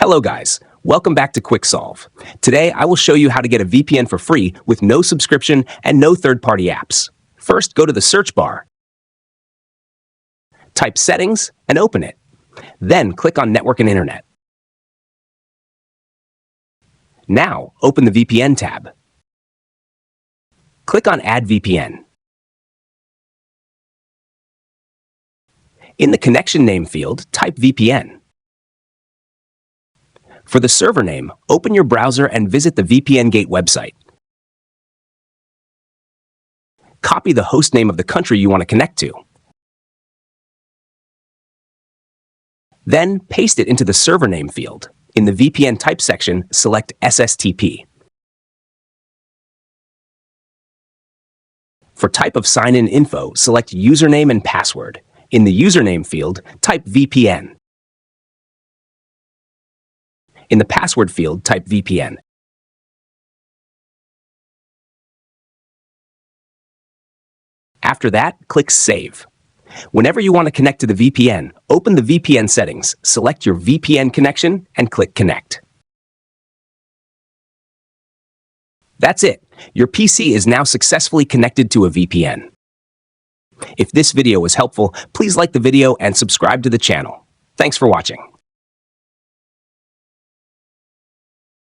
Hello guys, welcome back to Quick Solve. Today I will show you how to get a VPN for free with no subscription and no third-party apps. First, go to the search bar, type Settings and open it. Then click on Network and Internet. Now open the VPN tab. Click on Add VPN. In the connection name field, type VPN. For the server name, open your browser and visit the VPN Gate website. Copy the host name of the country you want to connect to. Then paste it into the server name field. In the VPN type section, select SSTP. For type of sign-in info, select username and password. In the username field, type VPN. In the password field, type VPN. After that, click Save. Whenever you want to connect to the VPN, open the VPN settings, select your VPN connection, and click Connect. That's it. Your PC is now successfully connected to a VPN. If this video was helpful, please like the video and subscribe to the channel. Thanks for watching.